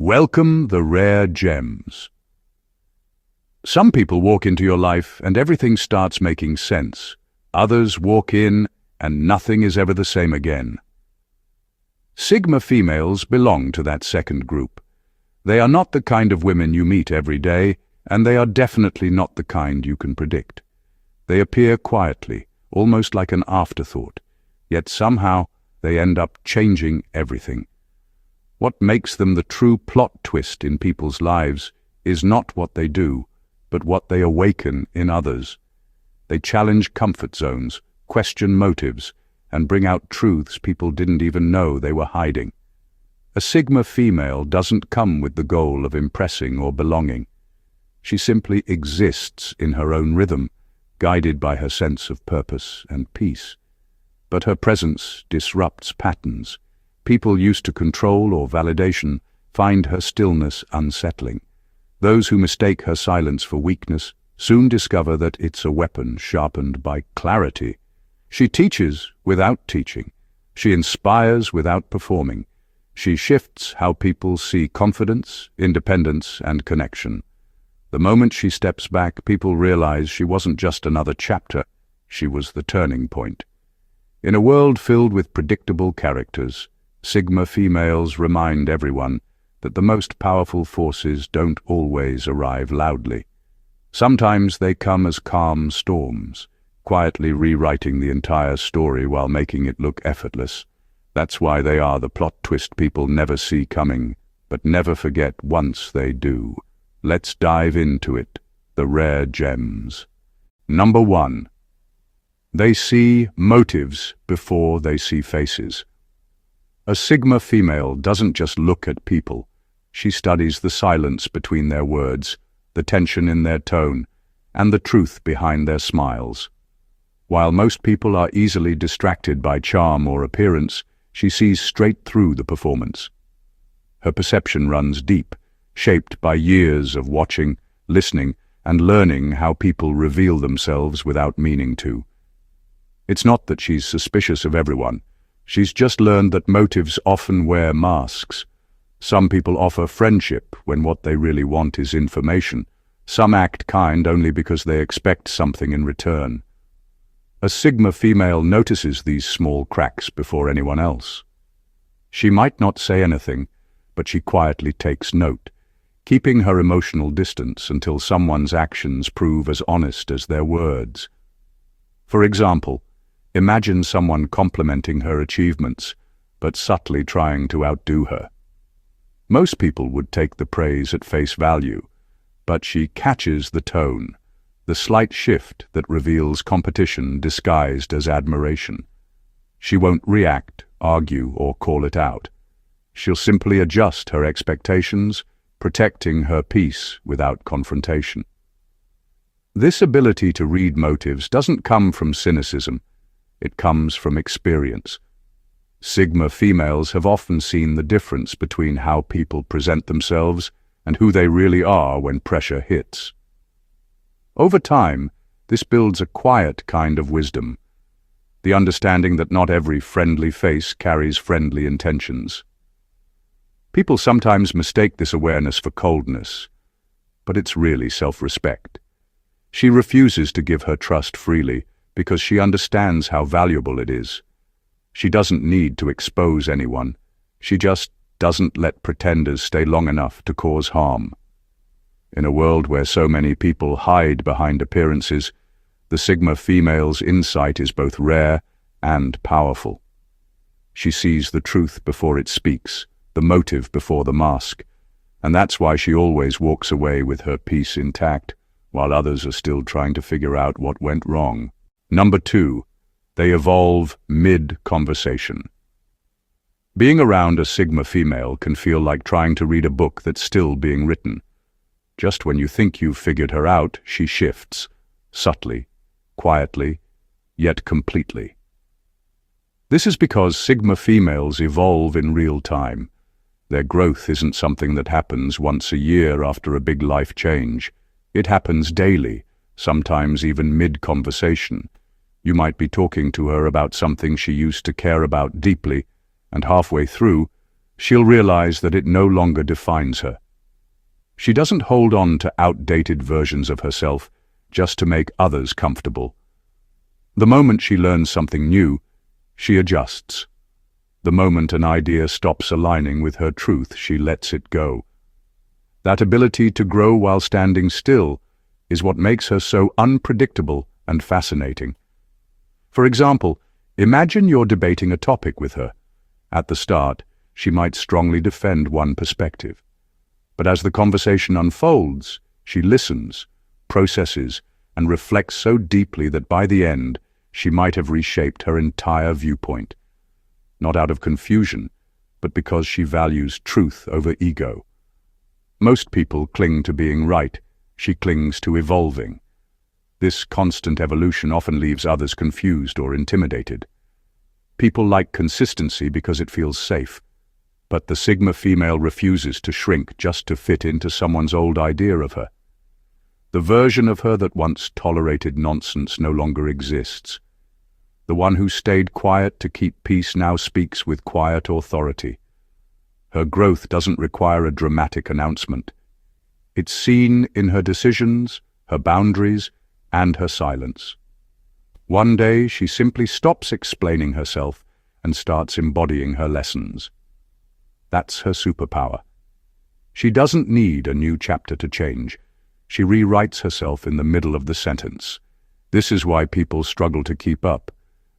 Welcome the rare gems. Some people walk into your life and everything starts making sense. Others walk in and nothing is ever the same again. Sigma females belong to that second group. They are not the kind of women you meet every day, and they are definitely not the kind you can predict. They appear quietly, almost like an afterthought, yet somehow they end up changing everything. What makes them the true plot twist in people's lives is not what they do, but what they awaken in others. They challenge comfort zones, question motives, and bring out truths people didn't even know they were hiding. A Sigma female doesn't come with the goal of impressing or belonging. She simply exists in her own rhythm, guided by her sense of purpose and peace. But her presence disrupts patterns. People used to control or validation find her stillness unsettling. Those who mistake her silence for weakness soon discover that it's a weapon sharpened by clarity. She teaches without teaching. She inspires without performing. She shifts how people see confidence, independence, and connection. The moment she steps back, people realize she wasn't just another chapter, she was the turning point. In a world filled with predictable characters, Sigma females remind everyone that the most powerful forces don't always arrive loudly. Sometimes they come as calm storms, quietly rewriting the entire story while making it look effortless. That's why they are the plot twist people never see coming, but never forget once they do. Let's dive into it, the rare gems. Number 1. They see motives before they see faces. A Sigma female doesn't just look at people. She studies the silence between their words, the tension in their tone, and the truth behind their smiles. While most people are easily distracted by charm or appearance, she sees straight through the performance. Her perception runs deep, shaped by years of watching, listening, and learning how people reveal themselves without meaning to. It's not that she's suspicious of everyone. She's just learned that motives often wear masks. Some people offer friendship when what they really want is information. Some act kind only because they expect something in return. A Sigma female notices these small cracks before anyone else. She might not say anything, but she quietly takes note, keeping her emotional distance until someone's actions prove as honest as their words. For example, imagine someone complimenting her achievements, but subtly trying to outdo her. Most people would take the praise at face value, but she catches the tone, the slight shift that reveals competition disguised as admiration. She won't react, argue, or call it out. She'll simply adjust her expectations, protecting her peace without confrontation. This ability to read motives doesn't come from cynicism. It comes from experience. Sigma females have often seen the difference between how people present themselves and who they really are when pressure hits. Over time, this builds a quiet kind of wisdom, the understanding that not every friendly face carries friendly intentions. People sometimes mistake this awareness for coldness, but it's really self-respect. She refuses to give her trust freely because she understands how valuable it is. She doesn't need to expose anyone. She just doesn't let pretenders stay long enough to cause harm. In a world where so many people hide behind appearances, the Sigma female's insight is both rare and powerful. She sees the truth before it speaks, the motive before the mask, and that's why she always walks away with her peace intact, while others are still trying to figure out what went wrong. Number 2. They evolve mid-conversation. Being around a Sigma female can feel like trying to read a book that's still being written. Just when you think you've figured her out, she shifts, subtly, quietly, yet completely. This is because Sigma females evolve in real time. Their growth isn't something that happens once a year after a big life change. It happens daily, sometimes even mid-conversation. You might be talking to her about something she used to care about deeply, and halfway through, she'll realize that it no longer defines her. She doesn't hold on to outdated versions of herself just to make others comfortable. The moment she learns something new, she adjusts. The moment an idea stops aligning with her truth, she lets it go. That ability to grow while standing still is what makes her so unpredictable and fascinating. For example, imagine you're debating a topic with her. At the start, she might strongly defend one perspective. But as the conversation unfolds, she listens, processes, and reflects so deeply that by the end, she might have reshaped her entire viewpoint. Not out of confusion, but because she values truth over ego. Most people cling to being right. She clings to evolving. This constant evolution often leaves others confused or intimidated. People like consistency because it feels safe, but the Sigma female refuses to shrink just to fit into someone's old idea of her. The version of her that once tolerated nonsense no longer exists. The one who stayed quiet to keep peace now speaks with quiet authority. Her growth doesn't require a dramatic announcement. It's seen in her decisions, her boundaries, and her silence. One day she simply stops explaining herself and starts embodying her lessons. That's her superpower. She doesn't need a new chapter to change. She rewrites herself in the middle of the sentence. This is why people struggle to keep up.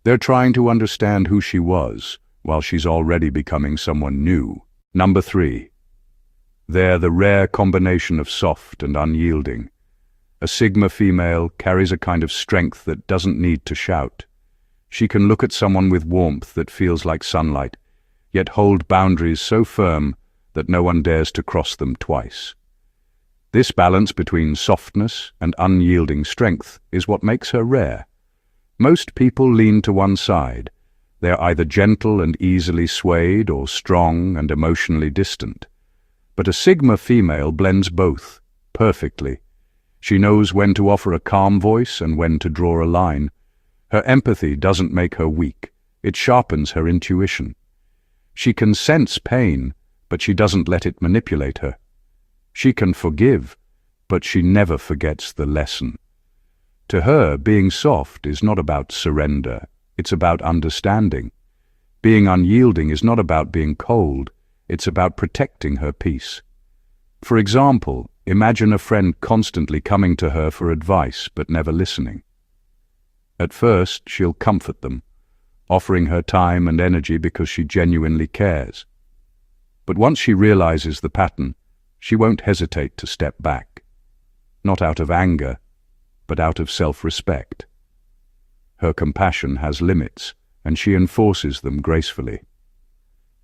They're trying to understand who she was, while she's already becoming someone new. Number 3. They're the rare combination of soft and unyielding. A Sigma female carries a kind of strength that doesn't need to shout. She can look at someone with warmth that feels like sunlight, yet hold boundaries so firm that no one dares to cross them twice. This balance between softness and unyielding strength is what makes her rare. Most people lean to one side. They're either gentle and easily swayed or strong and emotionally distant. But a Sigma female blends both perfectly. She knows when to offer a calm voice and when to draw a line. Her empathy doesn't make her weak. It sharpens her intuition. She can sense pain, but she doesn't let it manipulate her. She can forgive, but she never forgets the lesson. To her, being soft is not about surrender. It's about understanding. Being unyielding is not about being cold. It's about protecting her peace. For example, imagine a friend constantly coming to her for advice but never listening. At first, she'll comfort them, offering her time and energy because she genuinely cares. But once she realizes the pattern, she won't hesitate to step back. Not out of anger, but out of self-respect. Her compassion has limits, and she enforces them gracefully.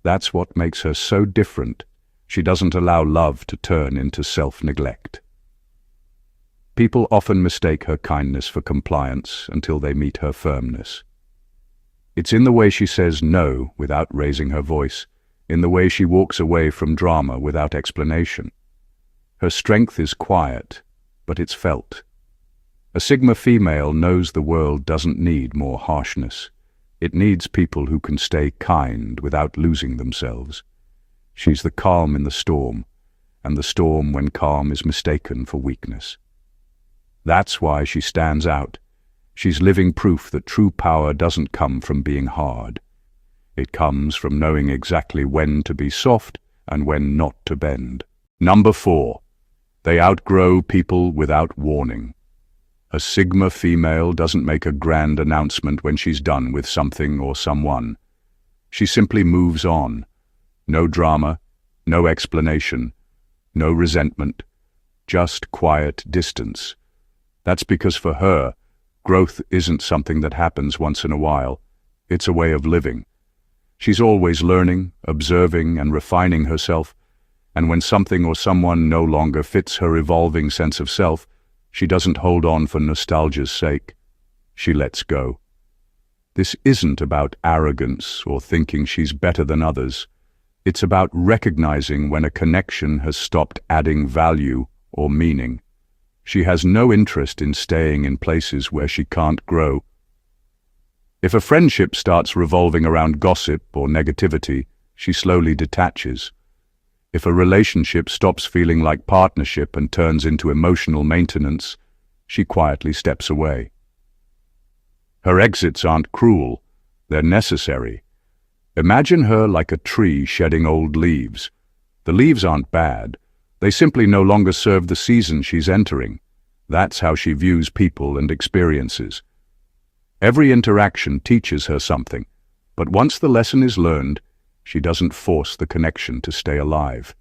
That's what makes her so different. She doesn't allow love to turn into self-neglect. People often mistake her kindness for compliance until they meet her firmness. It's in the way she says no without raising her voice, in the way she walks away from drama without explanation. Her strength is quiet, but it's felt. A Sigma female knows the world doesn't need more harshness. It needs people who can stay kind without losing themselves. She's the calm in the storm, and the storm when calm is mistaken for weakness. That's why she stands out. She's living proof that true power doesn't come from being hard. It comes from knowing exactly when to be soft and when not to bend. Number 4. They outgrow people without warning. A Sigma female doesn't make a grand announcement when she's done with something or someone. She simply moves on. No drama, no explanation, no resentment, just quiet distance. That's because for her, growth isn't something that happens once in a while. It's a way of living. She's always learning, observing, and refining herself, and when something or someone no longer fits her evolving sense of self, she doesn't hold on for nostalgia's sake. She lets go. This isn't about arrogance or thinking she's better than others. It's about recognizing when a connection has stopped adding value or meaning. She has no interest in staying in places where she can't grow. If a friendship starts revolving around gossip or negativity, she slowly detaches. If a relationship stops feeling like partnership and turns into emotional maintenance, she quietly steps away. Her exits aren't cruel, they're necessary. Imagine her like a tree shedding old leaves. The leaves aren't bad, they simply no longer serve the season she's entering. That's how she views people and experiences. Every interaction teaches her something, but once the lesson is learned, she doesn't force the connection to stay alive.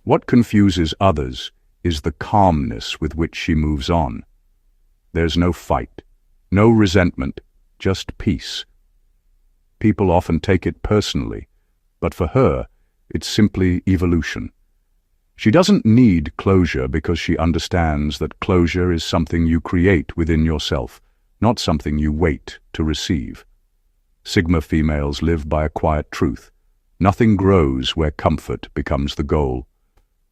What confuses others is the calmness with which she moves on. There's no fight, no resentment, just peace. People often take it personally, but for her, it's simply evolution. She doesn't need closure because she understands that closure is something you create within yourself, not something you wait to receive. Sigma females live by a quiet truth. Nothing grows where comfort becomes the goal.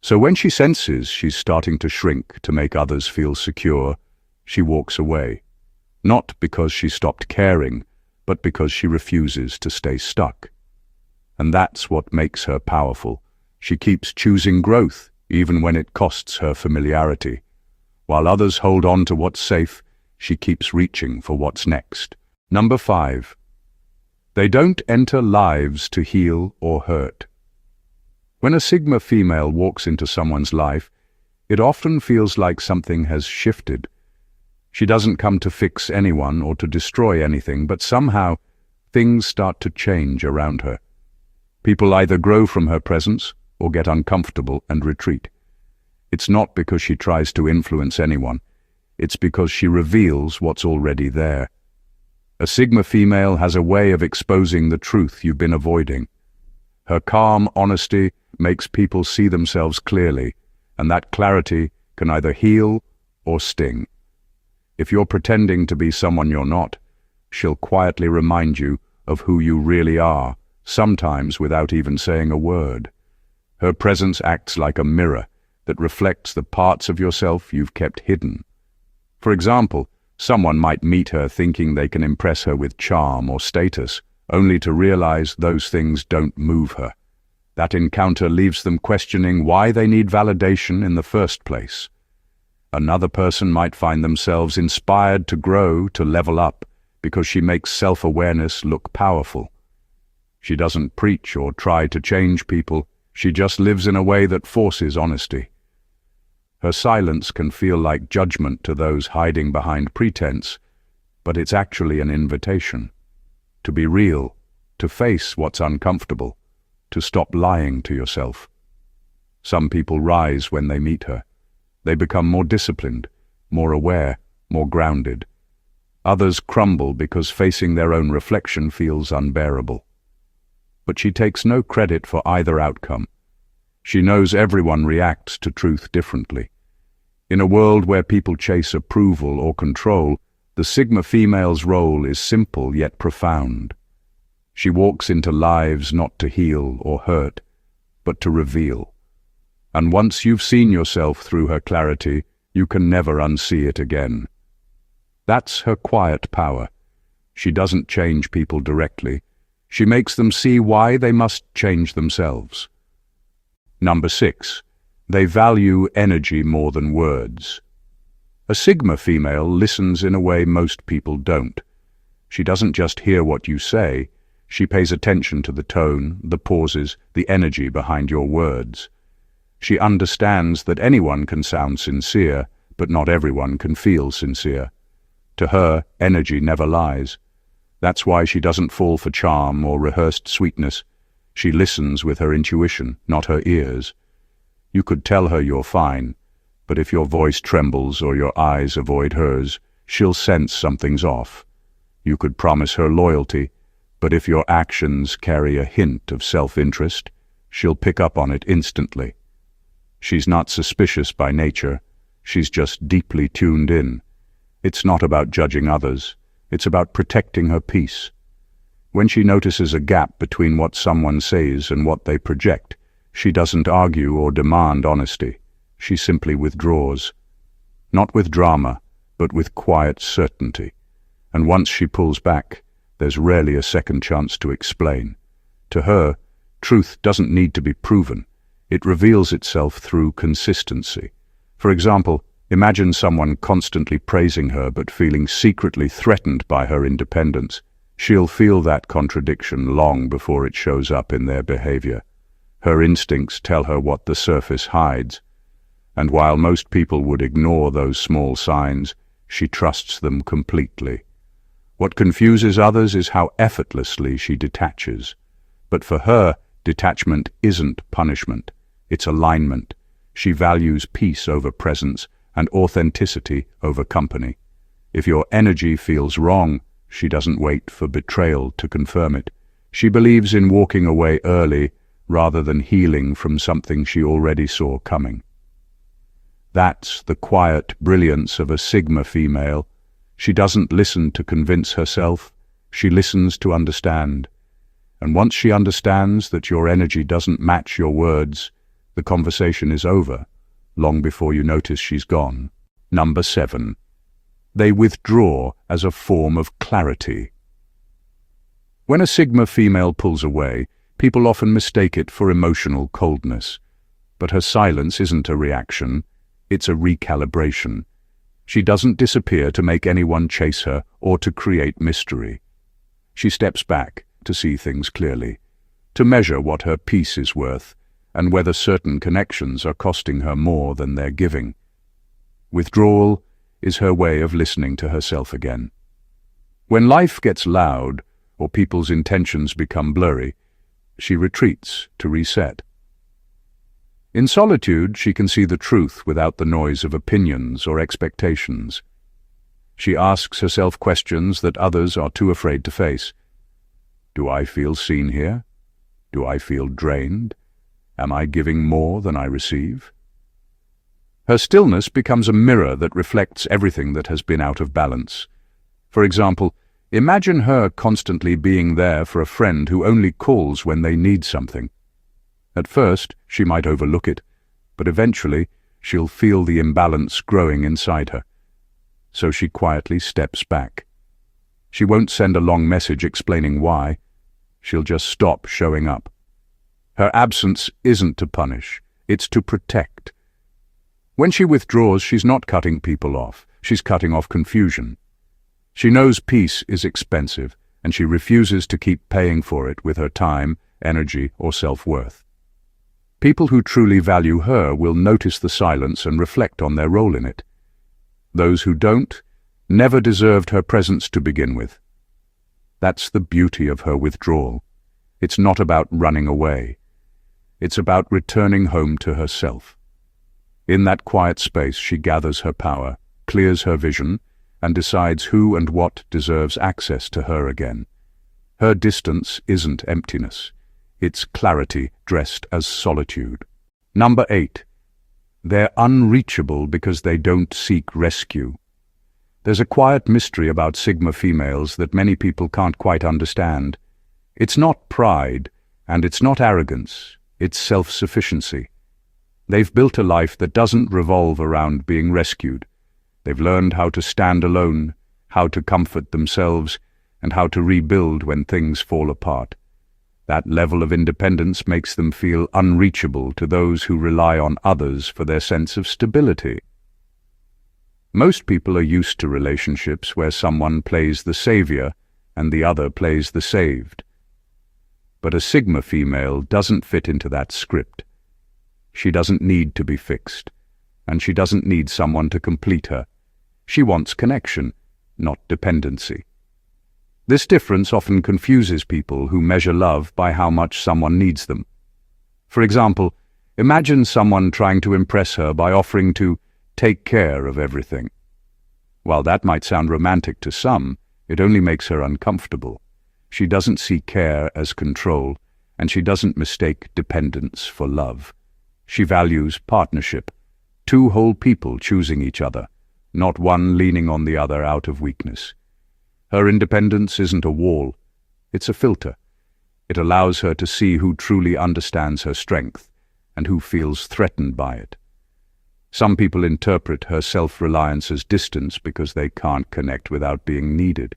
So when she senses she's starting to shrink to make others feel secure, she walks away. Not because she stopped caring, but because she refuses to stay stuck. And that's what makes her powerful. She keeps choosing growth, even when it costs her familiarity. While others hold on to what's safe, she keeps reaching for what's next. Number 5. They don't enter lives to heal or hurt. When a Sigma female walks into someone's life, it often feels like something has shifted. She doesn't come to fix anyone or to destroy anything, but somehow things start to change around her. People either grow from her presence or get uncomfortable and retreat. It's not because she tries to influence anyone. It's because she reveals what's already there. A Sigma female has a way of exposing the truth you've been avoiding. Her calm honesty makes people see themselves clearly, and that clarity can either heal or sting. If you're pretending to be someone you're not, she'll quietly remind you of who you really are, sometimes without even saying a word. Her presence acts like a mirror that reflects the parts of yourself you've kept hidden. For example, someone might meet her thinking they can impress her with charm or status, only to realize those things don't move her. That encounter leaves them questioning why they need validation in the first place. Another person might find themselves inspired to grow, to level up, because she makes self-awareness look powerful. She doesn't preach or try to change people, she just lives in a way that forces honesty. Her silence can feel like judgment to those hiding behind pretense, but it's actually an invitation. To be real, to face what's uncomfortable, to stop lying to yourself. Some people rise when they meet her. They become more disciplined, more aware, more grounded. Others crumble because facing their own reflection feels unbearable. But she takes no credit for either outcome. She knows everyone reacts to truth differently. In a world where people chase approval or control, the Sigma female's role is simple yet profound. She walks into lives not to heal or hurt, but to reveal. And once you've seen yourself through her clarity, you can never unsee it again. That's her quiet power. She doesn't change people directly. She makes them see why they must change themselves. Number 6. They value energy more than words. A Sigma female listens in a way most people don't. She doesn't just hear what you say, she pays attention to the tone, the pauses, the energy behind your words. She understands that anyone can sound sincere, but not everyone can feel sincere. To her, energy never lies. That's why she doesn't fall for charm or rehearsed sweetness. She listens with her intuition, not her ears. You could tell her you're fine, but if your voice trembles or your eyes avoid hers, she'll sense something's off. You could promise her loyalty, but if your actions carry a hint of self-interest, she'll pick up on it instantly. She's not suspicious by nature, she's just deeply tuned in. It's not about judging others, it's about protecting her peace. When she notices a gap between what someone says and what they project, she doesn't argue or demand honesty. She simply withdraws. Not with drama, but with quiet certainty. And once she pulls back, there's rarely a second chance to explain. To her, truth doesn't need to be proven. It reveals itself through consistency. For example, imagine someone constantly praising her but feeling secretly threatened by her independence. She'll feel that contradiction long before it shows up in their behavior. Her instincts tell her what the surface hides. And while most people would ignore those small signs, she trusts them completely. What confuses others is how effortlessly she detaches. But for her, detachment isn't punishment. It's alignment. She values peace over presence and authenticity over company. If your energy feels wrong, she doesn't wait for betrayal to confirm it. She believes in walking away early rather than healing from something she already saw coming. That's the quiet brilliance of a Sigma female. She doesn't listen to convince herself, she listens to understand. And once she understands that your energy doesn't match your words, the conversation is over, long before you notice she's gone. Number 7. They withdraw as a form of clarity. When a Sigma female pulls away, people often mistake it for emotional coldness. But her silence isn't a reaction, it's a recalibration. She doesn't disappear to make anyone chase her or to create mystery. She steps back to see things clearly, to measure what her peace is worth, and whether certain connections are costing her more than they're giving. Withdrawal is her way of listening to herself again. When life gets loud, or people's intentions become blurry, she retreats to reset. In solitude, she can see the truth without the noise of opinions or expectations. She asks herself questions that others are too afraid to face. Do I feel seen here? Do I feel drained? Am I giving more than I receive? Her stillness becomes a mirror that reflects everything that has been out of balance. For example, imagine her constantly being there for a friend who only calls when they need something. At first, she might overlook it, but eventually she'll feel the imbalance growing inside her. So she quietly steps back. She won't send a long message explaining why. She'll just stop showing up. Her absence isn't to punish, it's to protect. When she withdraws, she's not cutting people off, she's cutting off confusion. She knows peace is expensive, and she refuses to keep paying for it with her time, energy, or self-worth. People who truly value her will notice the silence and reflect on their role in it. Those who don't never deserved her presence to begin with. That's the beauty of her withdrawal. It's not about running away. It's about returning home to herself. In that quiet space, she gathers her power, clears her vision, and decides who and what deserves access to her again. Her distance isn't emptiness. It's clarity dressed as solitude. Number 8. They're unreachable because they don't seek rescue. There's a quiet mystery about Sigma females that many people can't quite understand. It's not pride, and it's not arrogance. It's self-sufficiency. They've built a life that doesn't revolve around being rescued. They've learned how to stand alone, how to comfort themselves, and how to rebuild when things fall apart. That level of independence makes them feel unreachable to those who rely on others for their sense of stability. Most people are used to relationships where someone plays the savior and the other plays the saved. But a Sigma female doesn't fit into that script. She doesn't need to be fixed, and she doesn't need someone to complete her. She wants connection, not dependency. This difference often confuses people who measure love by how much someone needs them. For example, imagine someone trying to impress her by offering to take care of everything. While that might sound romantic to some, it only makes her uncomfortable. She doesn't see care as control, and she doesn't mistake dependence for love. She values partnership, two whole people choosing each other, not one leaning on the other out of weakness. Her independence isn't a wall, it's a filter. It allows her to see who truly understands her strength and who feels threatened by it. Some people interpret her self-reliance as distance because they can't connect without being needed.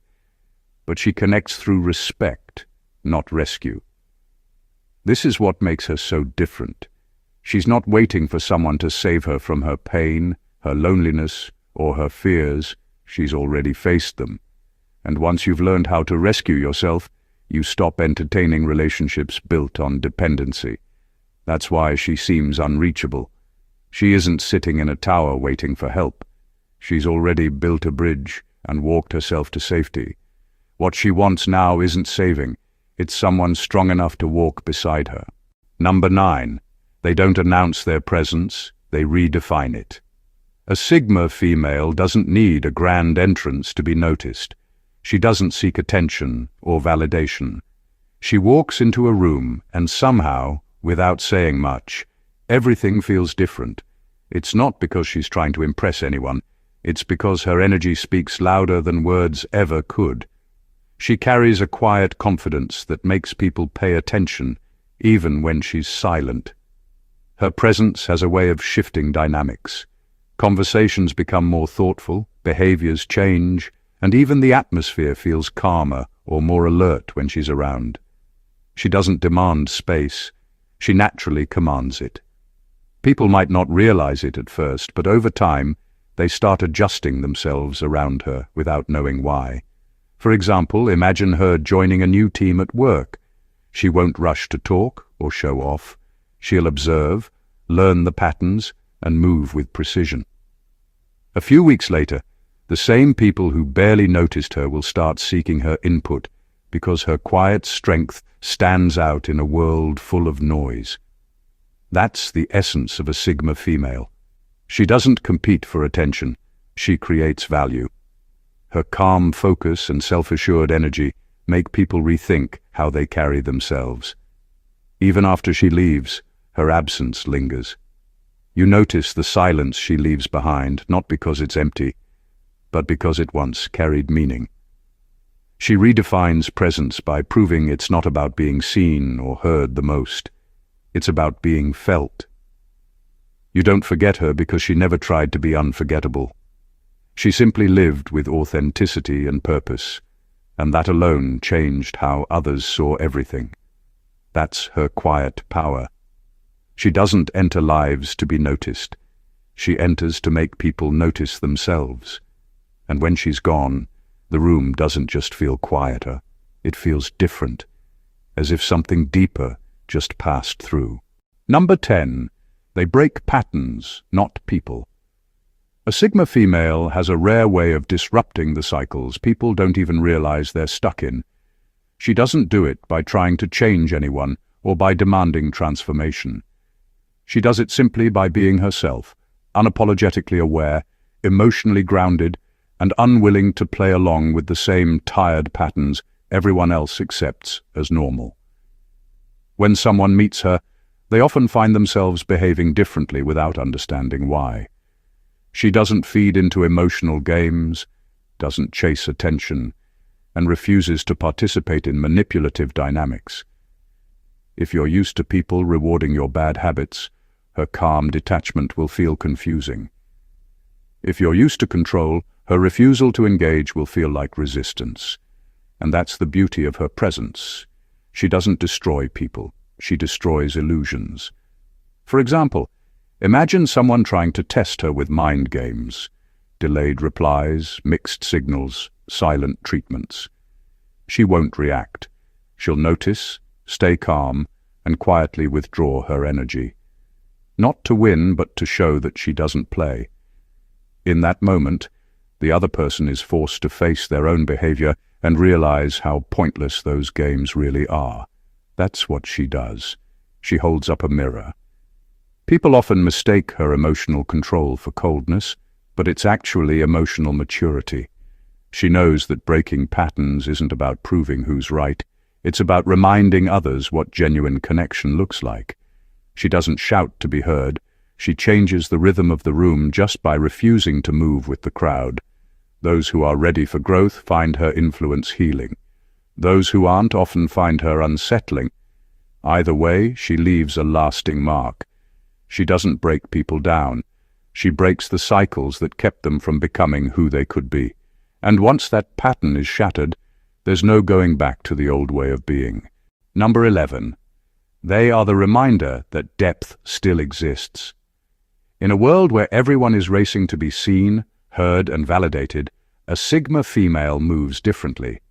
But she connects through respect, not rescue. This is what makes her so different. She's not waiting for someone to save her from her pain, her loneliness, or her fears. She's already faced them. And once you've learned how to rescue yourself, you stop entertaining relationships built on dependency. That's why she seems unreachable. She isn't sitting in a tower waiting for help. She's already built a bridge and walked herself to safety. What she wants now isn't saving. It's someone strong enough to walk beside her. Number 9. They don't announce their presence, they redefine it. A Sigma female doesn't need a grand entrance to be noticed. She doesn't seek attention or validation. She walks into a room and somehow, without saying much, everything feels different. It's not because she's trying to impress anyone. It's because her energy speaks louder than words ever could. She carries a quiet confidence that makes people pay attention, even when she's silent. Her presence has a way of shifting dynamics. Conversations become more thoughtful, behaviors change, and even the atmosphere feels calmer or more alert when she's around. She doesn't demand space. She naturally commands it. People might not realize it at first, but over time, they start adjusting themselves around her without knowing why. For example, imagine her joining a new team at work. She won't rush to talk or show off. She'll observe, learn the patterns, and move with precision. A few weeks later, the same people who barely noticed her will start seeking her input because her quiet strength stands out in a world full of noise. That's the essence of a Sigma female. She doesn't compete for attention. She creates value. Her calm focus and self-assured energy make people rethink how they carry themselves. Even after she leaves, her absence lingers. You notice the silence she leaves behind, not because it's empty, but because it once carried meaning. She redefines presence by proving it's not about being seen or heard the most. It's about being felt. You don't forget her because she never tried to be unforgettable. She simply lived with authenticity and purpose, and that alone changed how others saw everything. That's her quiet power. She doesn't enter lives to be noticed. She enters to make people notice themselves. And when she's gone, the room doesn't just feel quieter, it feels different, as if something deeper just passed through. Number 10. They break patterns, not people. A Sigma female has a rare way of disrupting the cycles people don't even realize they're stuck in. She doesn't do it by trying to change anyone or by demanding transformation. She does it simply by being herself, unapologetically aware, emotionally grounded, and unwilling to play along with the same tired patterns everyone else accepts as normal. When someone meets her, they often find themselves behaving differently without understanding why. She doesn't feed into emotional games, doesn't chase attention, and refuses to participate in manipulative dynamics. If you're used to people rewarding your bad habits, her calm detachment will feel confusing. If you're used to control, her refusal to engage will feel like resistance. And that's the beauty of her presence. She doesn't destroy people, she destroys illusions. For example, imagine someone trying to test her with mind games, delayed replies, mixed signals, silent treatments. She won't react. She'll notice, stay calm, and quietly withdraw her energy. Not to win, but to show that she doesn't play. In that moment, the other person is forced to face their own behavior and realize how pointless those games really are. That's what she does. She holds up a mirror. People often mistake her emotional control for coldness, but it's actually emotional maturity. She knows that breaking patterns isn't about proving who's right. It's about reminding others what genuine connection looks like. She doesn't shout to be heard. She changes the rhythm of the room just by refusing to move with the crowd. Those who are ready for growth find her influence healing. Those who aren't often find her unsettling. Either way, she leaves a lasting mark. She doesn't break people down. She breaks the cycles that kept them from becoming who they could be. And once that pattern is shattered, there's no going back to the old way of being. Number 11. They are the reminder that depth still exists. In a world where everyone is racing to be seen, heard, and validated, a Sigma female moves differently.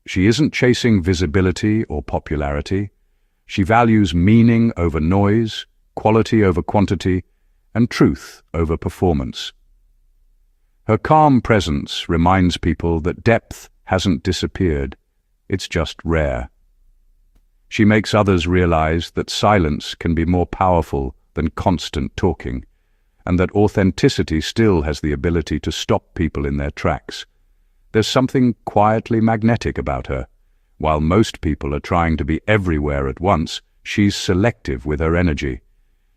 She isn't chasing visibility or popularity. She values meaning over noise, quality over quantity, and truth over performance. Her calm presence reminds people that depth hasn't disappeared, it's just rare. She makes others realize that silence can be more powerful than constant talking, and that authenticity still has the ability to stop people in their tracks. There's something quietly magnetic about her. While most people are trying to be everywhere at once, she's selective with her energy.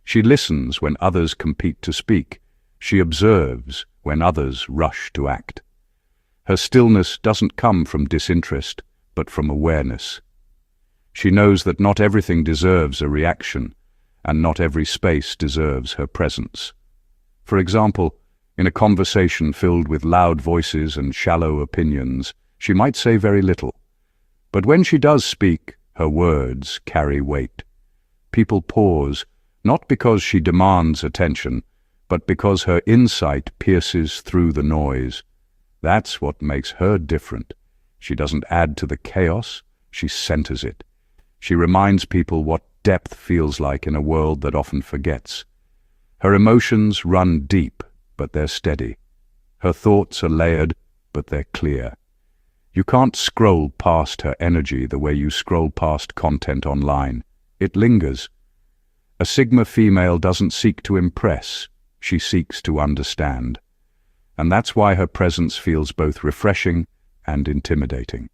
She listens when others compete to speak. She observes when others rush to act. Her stillness doesn't come from disinterest, but from awareness. She knows that not everything deserves a reaction, and not every space deserves her presence. For example, in a conversation filled with loud voices and shallow opinions, she might say very little. But when she does speak, her words carry weight. People pause, not because she demands attention, but because her insight pierces through the noise. That's what makes her different. She doesn't add to the chaos, she centers it. She reminds people what depth feels like in a world that often forgets. Her emotions run deep, but they're steady. Her thoughts are layered, but they're clear. You can't scroll past her energy the way you scroll past content online. It lingers. A Sigma female doesn't seek to impress, she seeks to understand. And that's why her presence feels both refreshing and intimidating.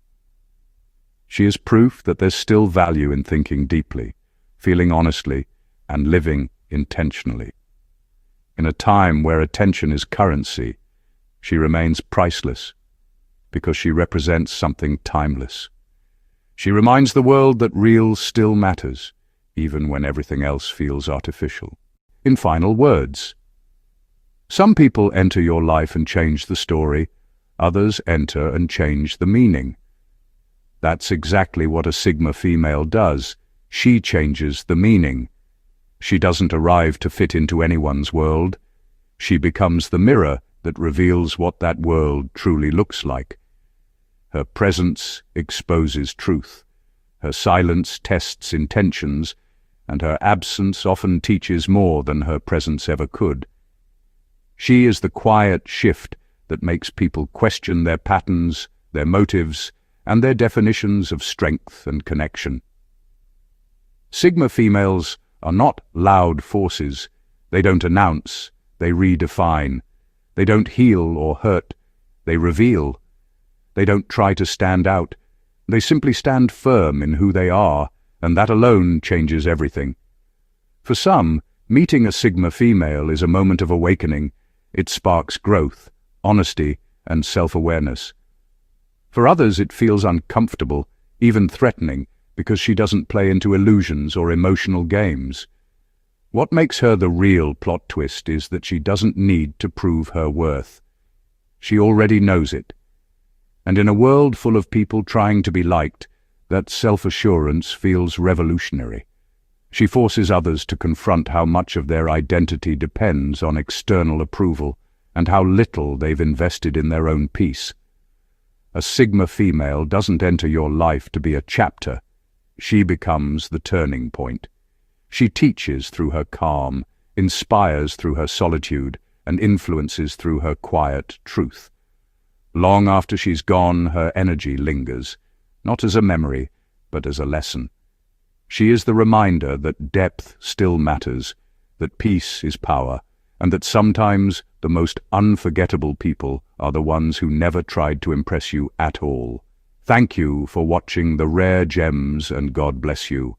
She is proof that there's still value in thinking deeply, feeling honestly, and living intentionally. In a time where attention is currency, she remains priceless because she represents something timeless. She reminds the world that real still matters, even when everything else feels artificial. In final words, some people enter your life and change the story, others enter and change the meaning. That's exactly what a Sigma female does. She changes the meaning. She doesn't arrive to fit into anyone's world. She becomes the mirror that reveals what that world truly looks like. Her presence exposes truth. Her silence tests intentions, and her absence often teaches more than her presence ever could. She is the quiet shift that makes people question their patterns, their motives, and their definitions of strength and connection. Sigma females are not loud forces. They don't announce, they redefine. They don't heal or hurt, they reveal. They don't try to stand out. They simply stand firm in who they are, and that alone changes everything. For some, meeting a Sigma female is a moment of awakening. It sparks growth, honesty, and self-awareness. For others, it feels uncomfortable, even threatening, because she doesn't play into illusions or emotional games. What makes her the real plot twist is that she doesn't need to prove her worth. She already knows it. And in a world full of people trying to be liked, that self-assurance feels revolutionary. She forces others to confront how much of their identity depends on external approval and how little they've invested in their own peace. A Sigma female doesn't enter your life to be a chapter. She becomes the turning point. She teaches through her calm, inspires through her solitude, and influences through her quiet truth. Long after she's gone, her energy lingers, not as a memory, but as a lesson. She is the reminder that depth still matters, that peace is power, and that sometimes the most unforgettable people are the ones who never tried to impress you at all. Thank you for watching The Rare Gems, and God bless you.